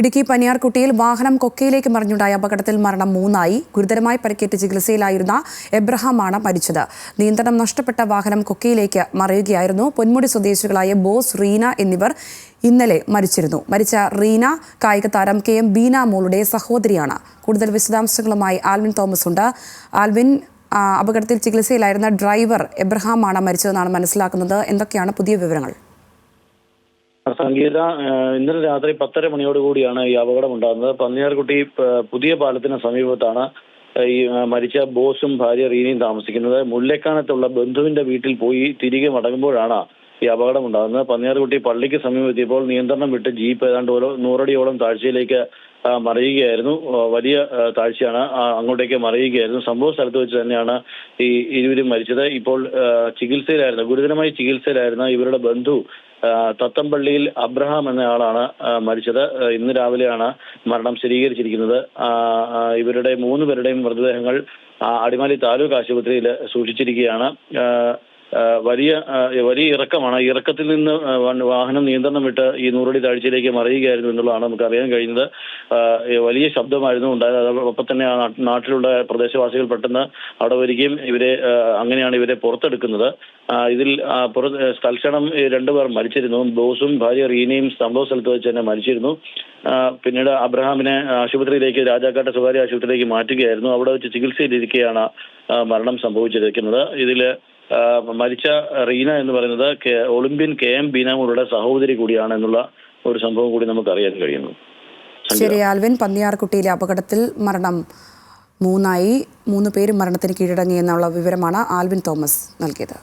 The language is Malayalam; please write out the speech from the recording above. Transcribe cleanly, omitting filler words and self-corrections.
ഇടുക്കി പനിയാർകുട്ടിയിൽ വാഹനം കൊക്കയിലേക്ക് മറിഞ്ഞുണ്ടായ അപകടത്തിൽ മരണം 3 ഗുരുതരമായി പരിക്കേറ്റ് ചികിത്സയിലായിരുന്ന എബ്രഹാമാണ് മരിച്ചത്. നിയന്ത്രണം നഷ്ടപ്പെട്ട വാഹനം കൊക്കയിലേക്ക് മറിയുകയായിരുന്നു. പൊന്മുടി സ്വദേശികളായ ബോസ്, റീന എന്നിവർ ഇന്നലെ മരിച്ചിരുന്നു. മരിച്ച റീന കായിക താരം KM ബീന മോളുടെ സഹോദരിയാണ്. കൂടുതൽ വിശദാംശങ്ങളുമായി ആൽവിൻ തോമസ് ഉണ്ട്. ആൽവിൻ, അപകടത്തിൽ ചികിത്സയിലായിരുന്ന ഡ്രൈവർ എബ്രഹാമാണ് മരിച്ചതെന്നാണ് മനസ്സിലാക്കുന്നത്. എന്തൊക്കെയാണ് പുതിയ വിവരങ്ങൾ? സംഗീത, ഇന്നലെ രാത്രി 10:30 മണിയോടുകൂടിയാണ് ഈ അപകടം ഉണ്ടാകുന്നത്. പന്നിയാർകുട്ടി പുതിയ പാലത്തിന് സമീപത്താണ് ഈ മരിച്ച ബോസും ഭാര്യ റീനയും താമസിക്കുന്നത്. മുല്ലക്കാനത്തുള്ള ബന്ധുവിന്റെ വീട്ടിൽ പോയി തിരികെ മടങ്ങുമ്പോഴാണ് ഈ അപകടം ഉണ്ടാകുന്നത്. പന്നിയാർകുട്ടി പള്ളിക്ക് സമീപമെത്തിയപ്പോൾ നിയന്ത്രണം വിട്ട് ജീപ്പ് ഏതാണ്ട് 100 അടിയോളം താഴ്ചയിലേക്ക് മറിയുകയായിരുന്നു. വലിയ താഴ്ചയാണ്, അങ്ങോട്ടേക്ക് മറിയുകയായിരുന്നു. സംഭവ സ്ഥലത്ത് വെച്ച് തന്നെയാണ് ഈ ഇരുവരും മരിച്ചത്. ഇപ്പോൾ ഗുരുതരമായി ചികിത്സയിലായിരുന്ന ഇവരുടെ ബന്ധു തത്തമ്പള്ളിയിൽ അബ്രഹാം എന്നയാളാണ് മരിച്ചത്. ഇന്ന് രാവിലെയാണ് മരണം സ്ഥിരീകരിച്ചിരിക്കുന്നത്. ഇവരുടെ 3 പേരുടെയും മൃതദേഹങ്ങൾ അടിമാലി താലൂക്ക് ആശുപത്രിയിൽ സൂക്ഷിച്ചിരിക്കുകയാണ്. വലിയ ഇറക്കമാണ്. ഇറക്കത്തിൽ നിന്ന് വാഹനം നിയന്ത്രണം വിട്ട് ഈ 100 അടി താഴ്ചയിലേക്ക് മറിയുകയായിരുന്നു എന്നുള്ളതാണ് നമുക്ക് അറിയാൻ കഴിയുന്നത്. വലിയ ശബ്ദമായിരുന്നു ഉണ്ടായത്. അതോടൊപ്പം തന്നെ നാട്ടിലുള്ള പ്രദേശവാസികൾ പെട്ടെന്ന് അവിടെ വരികയും അങ്ങനെയാണ് ഇവരെ പുറത്തെടുക്കുന്നത്. ഇതിൽ തൽക്ഷണം 2 പേർ മരിച്ചിരുന്നു. ബോസും ഭാര്യ റീനയും സംഭവ സ്ഥലത്ത് വെച്ച് തന്നെ മരിച്ചിരുന്നു. പിന്നീട് അബ്രഹാമിനെ ആശുപത്രിയിലേക്ക്, രാജാക്കാട്ടെ സ്വകാര്യ ആശുപത്രിയിലേക്ക് മാറ്റുകയായിരുന്നു. അവിടെ വെച്ച് ചികിത്സയിലിരിക്കെയാണ് മരണം സംഭവിച്ചിരിക്കുന്നത്. ഇതിൽ മരിച്ച റീന എന്ന് പറയുന്നത് ഒളിമ്പ്യൻ KM ബീനാമോളുടെ സഹോദരി കൂടിയാണ് എന്നുള്ള ഒരു സംഭവം കൂടി നമുക്ക് അറിയാൻ കഴിയുന്നു. ശരി ആൽവിൻ, പന്നിയാർകുട്ടിയിലെ അപകടത്തിൽ മരണം 3 പേരും മരണത്തിന് കീഴടങ്ങി എന്നുള്ള വിവരമാണ് ആൽവിൻ തോമസ് നൽകിയത്.